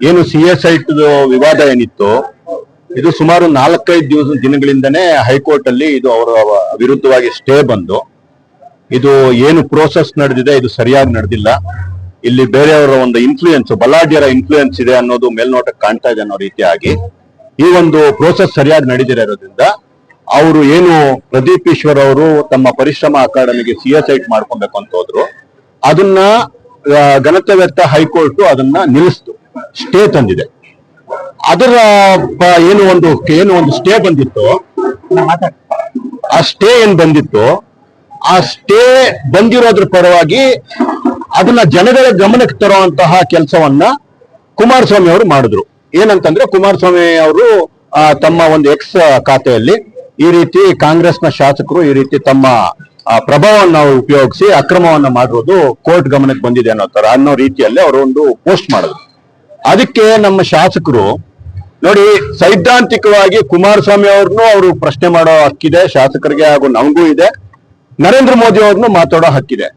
ಏನು CA ವಿವಾದ ಏನಿತ್ತು, ಇದು ಸುಮಾರು 4-5 ದಿನಗಳಿಂದನೇ ಹೈಕೋರ್ಟ್ ಅಲ್ಲಿ ಇದು ಅವರ ವಿರುದ್ಧವಾಗಿ ಸ್ಟೇ ಬಂದು, ಇದು ಏನು ಪ್ರೋಸೆಸ್ ನಡೆದಿದೆ ಇದು ಸರಿಯಾಗಿ ನಡೆದಿಲ್ಲ. ಇಲ್ಲಿ ಬೇರೆಯವರ ಒಂದು ಇನ್ಫ್ಲೂಯೆನ್ಸ್, ಬಲಾಢ್ಯರ ಇನ್ಫ್ಲೂಯೆನ್ಸ್ ಇದೆ ಅನ್ನೋದು ಮೇಲ್ನೋಟಕ್ಕೆ ಕಾಣ್ತಾ ಇದೆ ಅನ್ನೋ ರೀತಿಯಾಗಿ ಈ ಒಂದು ಪ್ರೋಸೆಸ್ ಸರಿಯಾಗಿ ನಡೆದಿರೋದ್ರಿಂದ ಅವರು ಏನು ಪ್ರದೀಪ್ ಈಶ್ವರ್ ಅವರು ತಮ್ಮ ಪರಿಶ್ರಮ ಅಕಾಡೆಮಿಗೆ CA ಮಾಡ್ಕೊಬೇಕು ಅಂತ ಹೋದ್ರು, ಅದನ್ನ ಘನತೆವೆತ್ತ ಹೈಕೋರ್ಟ್ ಅದನ್ನ ನಿಲ್ಲಿಸ್ತು, ಸ್ಟೇ ತಂದಿದೆ. ಅದರ ಏನು ಒಂದು ಸ್ಟೇ ಬಂದಿತ್ತು, ಆ ಸ್ಟೇ ಏನ್ ಬಂದಿತ್ತು, ಆ ಸ್ಟೇ ಬಂದಿರೋದ್ರ ಪರವಾಗಿ ಅದನ್ನ ಜನಗಳ ಗಮನಕ್ಕೆ ತರುವಂತಹ ಕೆಲಸವನ್ನ ಕುಮಾರಸ್ವಾಮಿ ಅವರು ಮಾಡಿದ್ರು. ಏನಂತಂದ್ರೆ ಕುಮಾರಸ್ವಾಮಿ ಅವರು ತಮ್ಮ ಒಂದು ಎಕ್ಸ್ ಖಾತೆಯಲ್ಲಿ ಈ ರೀತಿ ಕಾಂಗ್ರೆಸ್ನ ಶಾಸಕರು ಈ ರೀತಿ ತಮ್ಮ ಪ್ರಭಾವವನ್ನು ಉಪಯೋಗಿಸಿ ಅಕ್ರಮವನ್ನ ಮಾಡಿರೋದು ಕೋರ್ಟ್ ಗಮನಕ್ಕೆ ಬಂದಿದೆ ಅನ್ನೋ ರೀತಿಯಲ್ಲಿ ಅವರು ಒಂದು ಪೋಸ್ಟ್ ಮಾಡಿದ್ರು. ಅದಕ್ಕೆ ನಮ್ಮ ಶಾಸಕರು ನೋಡಿ, ಸೈದ್ಧಾಂತಿಕವಾಗಿ ಕುಮಾರಸ್ವಾಮಿ ಅವ್ರನ್ನು ಅವರು ಪ್ರಶ್ನೆ ಮಾಡೋ ಹಕ್ಕಿದೆ ಶಾಸಕರಿಗೆ, ಹಾಗೂ ನಮಗೂ ಇದೆ. ನರೇಂದ್ರ ಮೋದಿ ಅವ್ರನ್ನು ಮಾತಾಡೋ ಹಕ್ಕಿದೆ.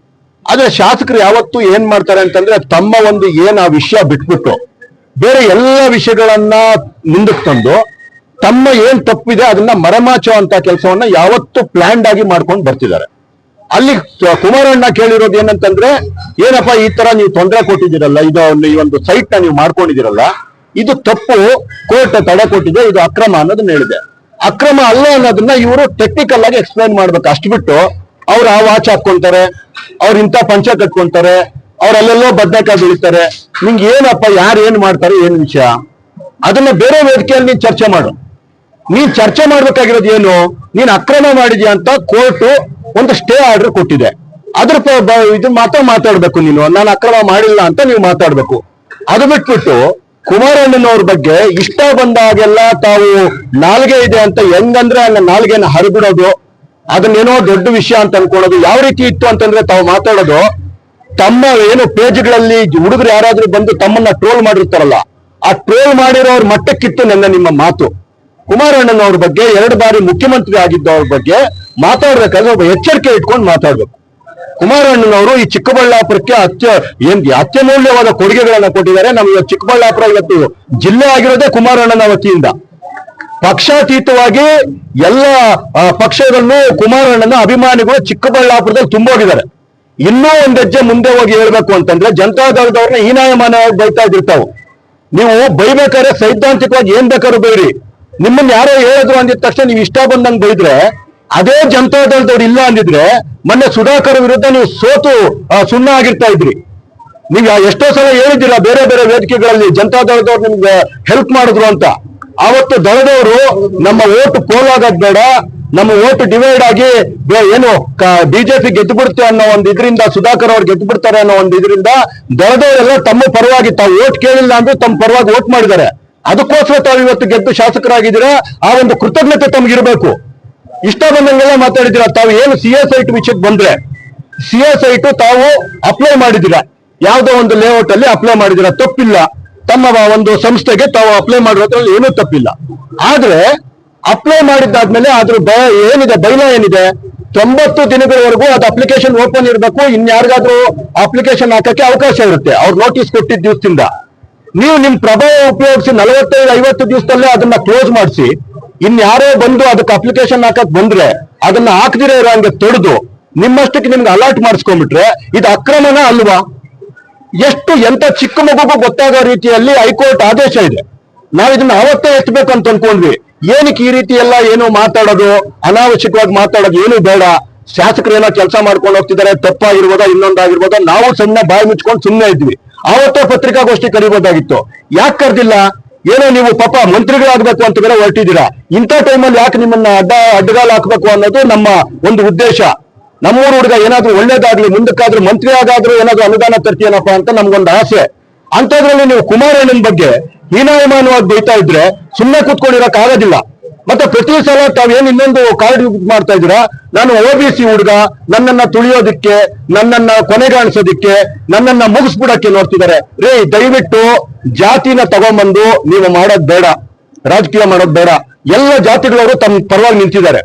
ಆದ್ರೆ ಶಾಸಕರು ಯಾವತ್ತೂ ಏನ್ ಮಾಡ್ತಾರೆ ಅಂತಂದ್ರೆ ತಮ್ಮ ಒಂದು ಆ ವಿಷಯ ಬಿಟ್ಬಿಟ್ಟು ಬೇರೆ ಎಲ್ಲ ವಿಷಯಗಳನ್ನ ಮುಂದಕ್ಕೆ ತಂದು ತಮ್ಮ ಏನ್ ತಪ್ಪಿದೆ ಅದನ್ನ ಮರೆಮಾಚೋ ಅಂತ ಕೆಲಸವನ್ನ ಯಾವತ್ತೂ ಪ್ಲಾನ್ಡ್ ಆಗಿ ಮಾಡ್ಕೊಂಡು ಬರ್ತಿದ್ದಾರೆ. ಅಲ್ಲಿ ಕುಮಾರಣ್ಣ ಕೇಳಿರೋದು ಏನಂತಂದ್ರೆ, ಏನಪ್ಪಾ ಈ ತರ ನೀವು ತೊಂದರೆ ಕೊಟ್ಟಿದ್ದೀರಲ್ಲ, ಈ ಒಂದು ಸೈಟ್ ನ ನೀವು ಮಾಡ್ಕೊಂಡಿದ್ದೀರಲ್ಲ, ಇದು ತಪ್ಪು, ಕೋರ್ಟ್ ತಡೆ ಕೊಟ್ಟಿದೆ, ಇದು ಅಕ್ರಮ ಅನ್ನೋದನ್ನ ಹೇಳಿದೆ. ಅಕ್ರಮ ಅಲ್ಲ ಅನ್ನೋದನ್ನ ಇವರು ಟೆಕ್ನಿಕಲ್ ಆಗಿ ಎಕ್ಸ್ಪ್ಲೈನ್ ಮಾಡ್ಬೇಕು. ಅಷ್ಟು ಬಿಟ್ಟು ಅವ್ರು ಆ ವಾಚ್ ಹಾಕೊಂತಾರೆ, ಅವ್ರು ಇಂಥ ಪಂಚ ಕಟ್ಕೊಂತಾರೆ, ಅವ್ರಲ್ಲೆಲ್ಲೋ ಬದ್ನೆಕಾಯಿ ಬೆಳಿತಾರೆ. ನಿಂಗೆ ಏನಪ್ಪ ಯಾರು ಏನ್ ಮಾಡ್ತಾರೆ ಏನ್ ವಿಷಯ, ಅದನ್ನ ಬೇರೆ ವೇದಿಕೆಯಲ್ಲಿ ನೀನ್ ಚರ್ಚೆ ಮಾಡು. ನೀನ್ ಚರ್ಚೆ ಮಾಡ್ಬೇಕಾಗಿರೋದು ಏನು, ನೀನ್ ಅಕ್ರಮ ಮಾಡಿದ್ಯಾ ಅಂತ ಕೋರ್ಟ್ ಒಂದು ಸ್ಟೇ ಆರ್ಡರ್ ಕೊಟ್ಟಿದೆ. ಅದ್ರ ಇದು ಮಾತಾಡ್ಬೇಕು ನೀನು, ನಾನು ಅಕ್ರಮ ಮಾಡಿಲ್ಲ ಅಂತ ನೀವು ಮಾತಾಡ್ಬೇಕು. ಅದು ಬಿಟ್ಬಿಟ್ಟು ಕುಮಾರಣ್ಣನವ್ರ ಬಗ್ಗೆ ಇಷ್ಟ ಬಂದಾಗೆಲ್ಲ ತಾವು ನಾಲ್ಗೆ ಇದೆ ಅಂತ ಹೆಂಗಂದ್ರೆ ನಾಲ್ಗೆನ ಹರಿಬಿಡೋದು, ಅದನ್ನೇನೋ ದೊಡ್ಡ ವಿಷಯ ಅಂತ ಅನ್ಕೊಳ್ಳೋದು. ಯಾವ ರೀತಿ ಇತ್ತು ಅಂತಂದ್ರೆ ತಾವು ಮಾತಾಡೋದು, ತಮ್ಮ ಏನು ಪೇಜ್ಗಳಲ್ಲಿ ಹುಡುಗರು ಯಾರಾದ್ರೂ ಬಂದು ತಮ್ಮನ್ನ ಟ್ರೋಲ್ ಮಾಡಿರ್ತಾರಲ್ಲ, ಆ ಟ್ರೋಲ್ ಮಾಡಿರೋರ್ ಮಟ್ಟಕ್ಕಿತ್ತು ನಿಮ್ಮ ಮಾತು. ಕುಮಾರಣ್ಣನವ್ರ ಬಗ್ಗೆ 2 ಬಾರಿ ಮುಖ್ಯಮಂತ್ರಿ ಆಗಿದ್ದವ್ರ ಬಗ್ಗೆ ಮಾತಾಡ್ಬೇಕಾದ್ರೆ ಒಬ್ಬ ಎಚ್ಚರಿಕೆ ಇಟ್ಕೊಂಡು ಮಾತಾಡ್ಬೇಕು. ಕುಮಾರಣ್ಣನವರು ಈ ಚಿಕ್ಕಬಳ್ಳಾಪುರಕ್ಕೆ ಅತ್ಯಮೂಲ್ಯವಾದ ಕೊಡುಗೆಗಳನ್ನ ಕೊಟ್ಟಿದ್ದಾರೆ. ನಮ್ಗೆ ಚಿಕ್ಕಬಳ್ಳಾಪುರ ಇವತ್ತು ಜಿಲ್ಲೆ ಆಗಿರೋದೇ ಕುಮಾರಣ್ಣನ ವತಿಯಿಂದ. ಪಕ್ಷಾತೀತವಾಗಿ ಎಲ್ಲ ಪಕ್ಷದಲ್ಲೂ ಕುಮಾರಣ್ಣನ ಅಭಿಮಾನಿಗಳು ಚಿಕ್ಕಬಳ್ಳಾಪುರದಲ್ಲಿ ತುಂಬೋಗಿದ್ದಾರೆ. ಇನ್ನೂ ಒಂದ್ ಹೆಜ್ಜೆ ಮುಂದೆ ಹೋಗಿ ಹೇಳ್ಬೇಕು ಅಂತಂದ್ರೆ, ಜನತಾದಳದವ್ರನ್ನ ಹೀನಾಯಮಾನವಾಗಿ ಬೈತಾ ಇದ್ದಿರ್ತಾವು. ನೀವು ಬೈಬೇಕಾದ್ರೆ ಸೈದ್ಧಾಂತಿಕವಾಗಿ ಏನ್ ಬೇಕಾದ್ರೂ ಬೈರಿ. ನಿಮ್ಮನ್ನ ಯಾರೋ ಹೇಳಿದ್ರು ಅಂದಿದ ತಕ್ಷಣ ನೀವು ಇಷ್ಟ ಬಂದಂಗೆ ಬೈದ್ರೆ, ಅದೇ ಜನತಾದಳದವ್ರು ಇಲ್ಲ ಅಂದಿದ್ರೆ ಮೊನ್ನೆ ಸುಧಾಕರ್ ವಿರುದ್ಧ ನೀವು ಸೋತು ಸುಣ್ಣ ಆಗಿರ್ತಾ ಇದ್ರಿ. ನೀವು ಎಷ್ಟೋ ಸಲ ಹೇಳಿದ್ದೀರಾ ಬೇರೆ ಬೇರೆ ವೇದಿಕೆಗಳಲ್ಲಿ ಜನತಾದಳದವ್ರು ನಿಮ್ಗೆ ಹೆಲ್ಪ್ ಮಾಡಿದ್ರು ಅಂತ. ಆವತ್ತು ದಳದವರು ನಮ್ಮ ಓಟ್ ಪೋಲ್ ಆಗೋದ್ ಬೇಡ, ನಮ್ಮ ಓಟ್ ಡಿವೈಡ್ ಆಗಿ ಏನು ಬಿಜೆಪಿ ಗೆದ್ದು ಬಿಡುತ್ತೆ ಅನ್ನೋ ಒಂದು ಇದರಿಂದ, ಸುಧಾಕರ್ ಅವ್ರು ಗೆದ್ದು ಬಿಡ್ತಾರೆ ಅನ್ನೋ ಒಂದು ಇದರಿಂದ ದಳದವರೆಲ್ಲ ತಮ್ಮ ಪರವಾಗಿ, ತಾವು ಓಟ್ ಕೇಳಿಲ್ಲ ಅಂದ್ರೆ ತಮ್ಮ ಪರವಾಗಿ ಓಟ್ ಮಾಡಿದ್ದಾರೆ. ಅದಕ್ಕೋಸ್ಕರ ತಾವು ಇವತ್ತು ಗೆದ್ದು ಶಾಸಕರಾಗಿದ್ದೀರಾ. ಆ ಒಂದು ಕೃತಜ್ಞತೆ ತಮ್ಗಿರ್ಬೇಕು. ಇಷ್ಟ ಬಂದಂಗೆಲ್ಲ ಮಾತಾಡಿದ್ದೀರಾ. ತಾವು ಏನು CA ವಿಷಯಕ್ಕೆ ಬಂದ್ರೆ, CA ತಾವು ಅಪ್ಲೈ ಮಾಡಿದ್ದೀರಾ, ಯಾವ್ದೋ ಒಂದು ಲೇಔಟ್ ಅಲ್ಲಿ ಅಪ್ಲೈ ಮಾಡಿದ್ದೀರಾ, ತಪ್ಪಿಲ್ಲ. ತಮ್ಮ ಒಂದು ಸಂಸ್ಥೆಗೆ ತಾವು ಅಪ್ಲೈ ಮಾಡಿರೋದ್ರಲ್ಲಿ ಏನೂ ತಪ್ಪಿಲ್ಲ. ಆದ್ರೆ ಅಪ್ಲೈ ಮಾಡಿದ್ದಾದ್ಮೇಲೆ ಅದ್ರ ಏನಿದೆ ಬೈಲ ಏನಿದೆ, 90 ದಿನಗಳವರೆಗೂ ಅದು ಅಪ್ಲಿಕೇಶನ್ ಓಪನ್ ಇರಬೇಕು. ಇನ್ಯಾರಿಗಾದ್ರೂ ಅಪ್ಲಿಕೇಶನ್ ಹಾಕಕ್ಕೆ ಅವಕಾಶ ಇರುತ್ತೆ ಅವ್ರು ನೋಟಿಸ್ ಕೊಟ್ಟಿದ್ದ ದಿವಸದಿಂದ. ನೀವು ನಿಮ್ ಪ್ರಭಾವ ಉಪಯೋಗಿಸಿ 45-50 ದಿವಸದಲ್ಲೇ ಅದನ್ನ ಕ್ಲೋಸ್ ಮಾಡಿಸಿ, ಇನ್ಯಾರೋ ಬಂದು ಅದಕ್ಕೆ ಅಪ್ಲಿಕೇಶನ್ ಹಾಕಕ್ ಬಂದ್ರೆ ಅದನ್ನ ಹಾಕದಿರೋ ಇರೋ ಹಂಗೆ ತೊಡೆದು ನಿಮ್ಮಷ್ಟಕ್ಕೆ ನಿಮ್ಗೆ ಅಲರ್ಟ್ ಮಾಡಿಸ್ಕೊಂಡ್ಬಿಟ್ರೆ ಇದು ಅಕ್ರಮನ ಅಲ್ವಾ? ಎಂತ ಚಿಕ್ಕ ಮಗುಗೂ ಗೊತ್ತಾಗೋ ರೀತಿಯಲ್ಲಿ ಹೈಕೋರ್ಟ್ ಆದೇಶ ಇದೆ. ನಾವ್ ಇದನ್ನ ಅವತ್ತೇ ಎತ್ತಬೇಕು ಅಂತ ಅನ್ಕೊಂಡ್ವಿ. ಏನಕ್ಕೆ ಈ ರೀತಿ ಎಲ್ಲ ಏನು ಮಾತಾಡೋದು, ಅನಾವಶ್ಯಕವಾಗಿ ಮಾತಾಡೋದು ಏನು ಬೇಡ. ಶಾಸಕರು ಏನೋ ಕೆಲಸ ಮಾಡ್ಕೊಂಡು ಹೋಗ್ತಿದ್ದಾರೆ, ತಪ್ಪಾಗಿರ್ಬೋದೋ ಇನ್ನೊಂದಾಗಿರ್ಬೋದೋ, ನಾವು ಸುಮ್ಮನೆ ಬಾಯಿ ಮುಚ್ಕೊಂಡು ಸುಮ್ಮನೆ ಇದ್ವಿ. ಆವತ್ತೇ ಪತ್ರಿಕಾಗೋಷ್ಠಿ ಕರಿಬೋದಾಗಿತ್ತು, ಯಾಕೆ ಕರೆದಿಲ್ಲ? ಏನೋ ನೀವು ಪಾಪ ಮಂತ್ರಿಗಳಾಗಬೇಕು ಅಂತ ಬೇರೆ ಹೊರಟಿದ್ದೀರಾ. ಇಂಥ ಟೈಮಲ್ಲಿ ಯಾಕೆ ನಿಮ್ಮನ್ನ ಅಡ್ಡಗಾಲ ಹಾಕ್ಬೇಕು ಅನ್ನೋದು ನಮ್ಮ ಒಂದು ಉದ್ದೇಶ. ನಮ್ಮೂರು ಹುಡುಗ ಏನಾದ್ರೂ ಒಳ್ಳೇದಾಗ್ಲಿ, ಮುಂದಕ್ಕಾದ್ರೂ ಮಂತ್ರಿ ಆಗಾದ್ರೂ ಏನಾದ್ರೂ ಅನುದಾನ ತರ್ತೀಯನಪ್ಪ ಅಂತ ನಮ್ಗೊಂದು ಆಸೆ. ಅಂಥದ್ರಲ್ಲಿ ನೀವು ಕುಮಾರಣ್ಣನ ಬಗ್ಗೆ ಹೀನಾಯಮಾನವಾಗಿ ಬೈತಾ ಇದ್ರೆ ಸುಮ್ಮನೆ ಕೂತ್ಕೊಂಡಿರಕ್ ಆಗೋದಿಲ್ಲ. ಮತ್ತೆ ಪ್ರತಿ ಸಲ ತಾವೇನು ಇನ್ನೊಂದು ಕಾರ್ಡ್ ಮಾಡ್ತಾ ಇದ್ದೀರಾ, ನಾನು OBC ಹುಡುಗ, ನನ್ನನ್ನ ತುಳಿಯೋದಿಕ್ಕೆ, ನನ್ನನ್ನ ಕೊನೆಗಾಣಿಸೋದಿಕ್ಕೆ, ನನ್ನನ್ನ ಮುಗಿಸ್ಬಿಡಕ್ಕೆ ನೋಡ್ತಿದ್ದಾರೆ. ದಯವಿಟ್ಟು ಜಾತಿನ ತಗೊಂಬಂದು ನೀವು ಮಾಡೋದ್ ಬೇಡ, ರಾಜಕೀಯ ಮಾಡೋದ್ ಬೇಡ. ಎಲ್ಲ ಜಾತಿಗಳವರು ತಮ್ಮ ಪರವಾಗಿ ನಿಂತಿದ್ದಾರೆ.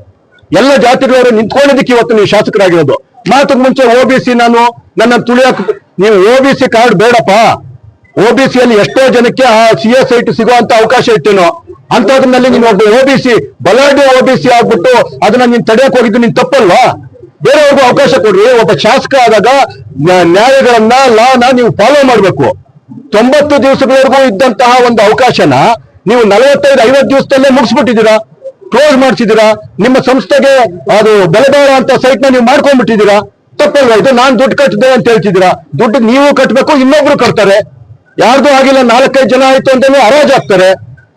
ಎಲ್ಲ ಜಾತಿಗಳವರು ನಿಂತ್ಕೊಂಡಿದ್ದಕ್ಕೆ ಇವತ್ತು ನೀವು ಶಾಸಕರಾಗಿರೋದು. ಮಾತಕ್ಕೆ ಮುಂಚೆ OBC ನನ್ನ ತುಳಿಯಕ್, ನೀವು OBC ಕಾರ್ಡ್ ಬೇಡಪ್ಪ, OBC ಅಲ್ಲಿ ಎಷ್ಟೋ ಜನಕ್ಕೆ ಆ CS ಸೈಟ್ ಸಿಗುವಂತ ಅವಕಾಶ ಇಟ್ಟೇನೋ ಅಂತದ್ರಲ್ಲಿ ನೀನು ಒಬ್ಬ OBC ಬಲಾಢ್ಯ OBC ಆಗ್ಬಿಟ್ಟು ಅದನ್ನ ನೀನ್ ತಡೆಯಕ್ ಹೋಗಿದ್ದು ನೀನ್ ತಪ್ಪಲ್ವಾ? ಬೇರೆಯವ್ರಿಗೂ ಅವಕಾಶ ಕೊಡ್ರಿ. ಒಬ್ಬ ಶಾಸಕ ಆದಾಗ ನ್ಯಾಯಗಳನ್ನ ಲಾನ ನೀವು ಫಾಲೋ ಮಾಡ್ಬೇಕು. 90 ದಿವಸಗಳವರೆಗೂ ಇದ್ದಂತಹ ಒಂದು ಅವಕಾಶನ ನೀವು 45-50 ದಿವಸದಲ್ಲೇ ಮುಗಿಸ್ಬಿಟ್ಟಿದ್ದೀರಾ, ಕ್ಲೋಸ್ ಮಾಡಿಸಿದೀರಾ. ನಿಮ್ಮ ಸಂಸ್ಥೆಗೆ ಅದು ಬೆಲೆ ಬಾಳೋ ಅಂತ ಸೈಟ್ ನ ನೀವು ಮಾಡ್ಕೊಂಡ್ಬಿಟ್ಟಿದ್ದೀರಾ. ತಪ್ಪಲ್ವಾ ಇದು? ನಾನ್ ದುಡ್ಡು ಕಟ್ಟಿದೆ ಅಂತ ಹೇಳ್ತಿದ್ದೀರಾ. ದುಡ್ಡು ನೀವು ಕಟ್ಟಬೇಕು, ಇನ್ನೊಬ್ರು ಕಟ್ತಾರೆ. ಯಾರ್ದು ಆಗಿಲ್ಲ 4-5 ಜನ ಆಯ್ತು ಅಂತ ಹರಾಜ್ ಆಗ್ತಾರೆ.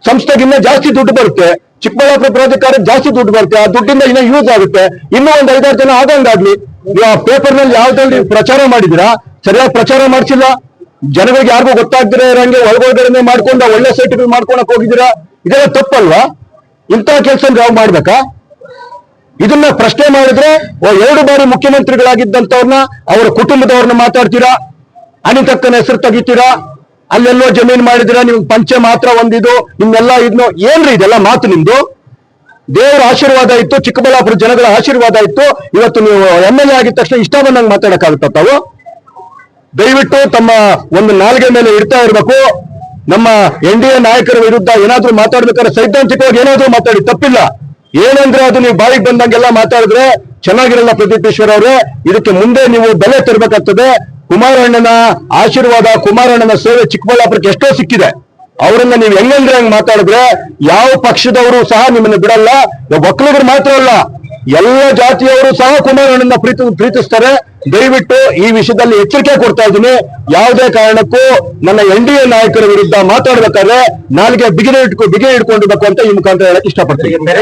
ಸಂಸ್ಥೆಗೆ ಇನ್ನೂ ಜಾಸ್ತಿ ದುಡ್ಡು ಬರುತ್ತೆ. ಚಿಕ್ಕಬಳ್ಳಾಪುರ ಪ್ರಾಧಿಕಾರಕ್ಕೆ ಜಾಸ್ತಿ ದುಡ್ಡು ಬರುತ್ತೆ. ಆ ದುಡ್ಡಿಂದ ಇನ್ನೂ ಯೂಸ್ ಆಗುತ್ತೆ. ಇನ್ನೂ ಒಂದು 5-6 ಜನ ಆಗಂಗಾಗ್ಲಿ. ಪೇಪರ್ ನಲ್ಲಿ ಯಾವ್ದ್ರಲ್ಲಿ ಪ್ರಚಾರ ಮಾಡಿದಿರಾ? ಸರಿಯಾಗಿ ಪ್ರಚಾರ ಮಾಡಿಸಿಲ್ಲ. ಜನಗಳಿಗೆ ಯಾರಿಗೂ ಗೊತ್ತಾಗ್ದಿರ ಇರಂಗೆ ಒಳಗೊಳಗಡೆ ಮಾಡ್ಕೊಂಡ ಒಳ್ಳೆ ಸೈಟ್ಗಳು ಮಾಡ್ಕೊಳಕ್ ಹೋಗಿದ್ದೀರಾ. ಇದೆಲ್ಲ ತಪ್ಪಲ್ವಾ? ಇಂತಹ ಕೆಲಸ ನಾವು ಮಾಡ್ಬೇಕಾ? ಇದನ್ನ ಪ್ರಶ್ನೆ ಮಾಡಿದ್ರೆ 2 ಬಾರಿ ಮುಖ್ಯಮಂತ್ರಿಗಳಾಗಿದ್ದಂತವ್ರನ್ನ, ಅವರ ಕುಟುಂಬದವ್ರನ್ನ ಮಾತಾಡ್ತೀರಾ, ಅನಿತಕ್ಕನ ಹೆಸರು ತೆಗಿತೀರಾ, ಅಲ್ಲೆಲ್ಲೋ ಜಮೀನ್ ಮಾಡಿದಿರಾ, ನಿಮ್ಗೆ ಪಂಚೆ ಮಾತ್ರ ಒಂದಿದು, ನಿಮ್ಮೆಲ್ಲ ಇದನ್ನು ಏನ್ರಿ ಇದೆಲ್ಲ ಮಾತು ನಿಮ್ದು? ದೇವರ ಆಶೀರ್ವಾದ ಇತ್ತು, ಚಿಕ್ಕಬಳ್ಳಾಪುರ ಜನಗಳ ಆಶೀರ್ವಾದ ಇತ್ತು. ಇವತ್ತು ನೀವು MLA ಆಗಿದ ತಕ್ಷಣ ಇಷ್ಟ ಬಂದಂಗೆ ಮಾತಾಡಕ್ಕಾಗುತ್ತ ತಾವು? ದಯವಿಟ್ಟು ತಮ್ಮ ಒಂದು ನಾಲ್ಗೆ ಮೇಲೆ ಇಡ್ತಾ ಇರ್ಬೇಕು. ನಮ್ಮ NDA ನಾಯಕರ ವಿರುದ್ಧ ಏನಾದ್ರೂ ಮಾತಾಡ್ಬೇಕಾದ್ರೆ ಸೈದ್ಧಾಂತಿಕವಾಗಿ ಏನಾದ್ರೂ ಮಾತಾಡಿ, ತಪ್ಪಿಲ್ಲ. ಏನಂದ್ರೆ ಅದು ನೀವು ಬಾಯಿಗೆ ಬಂದಂಗೆಲ್ಲ ಮಾತಾಡಿದ್ರೆ ಚೆನ್ನಾಗಿರಲ್ಲ. ಪ್ರದೀಪ್ ಈಶ್ವರ್ ಅವರೇ, ಇದಕ್ಕೆ ಮುಂದೆ ನೀವು ಬೆಲೆ ತರಬೇಕಾಗ್ತದೆ. ಕುಮಾರಣ್ಣನ ಆಶೀರ್ವಾದ, ಕುಮಾರಣ್ಣನ ಸೇವೆ ಚಿಕ್ಕಬಳ್ಳಾಪುರಕ್ಕೆ ಎಷ್ಟೋ ಸಿಕ್ಕಿದೆ. ಅವರನ್ನ ನೀವು ಹೆಂಗಂದ್ರೆ ಹಂಗ್ ಮಾತಾಡಿದ್ರೆ ಯಾವ ಪಕ್ಷದವರು ಸಹ ನಿಮ್ಮನ್ನ ಬಿಡಲ್ಲ. ಒಕ್ಕಲಿಗರು ಮಾತ್ರ ಅಲ್ಲ, ಎಲ್ಲ ಜಾತಿಯವರು ಸಹ ಕುಮಾರಣ್ಣನ ಪ್ರೀತಿಸ್ತಾರೆ. ದಯವಿಟ್ಟು ಈ ವಿಷಯದಲ್ಲಿ ಎಚ್ಚರಿಕೆ ಕೊಡ್ತಾ ಇದ್ದೀನಿ. ಯಾವುದೇ ಕಾರಣಕ್ಕೂ ನನ್ನ NDA ನಾಯಕರ ವಿರುದ್ಧ ಮಾತಾಡ್ಬೇಕಾದ್ರೆ ನಾಲ್ಗೆ ಬಿಗಿ ಹಿಡ್ಕೊಂಡಿರ್ಬೇಕು ಅಂತ ಈ ಮುಖಾಂತರ ಹೇಳಕ್ ಇಷ್ಟಪಡ್ತೀನಿ.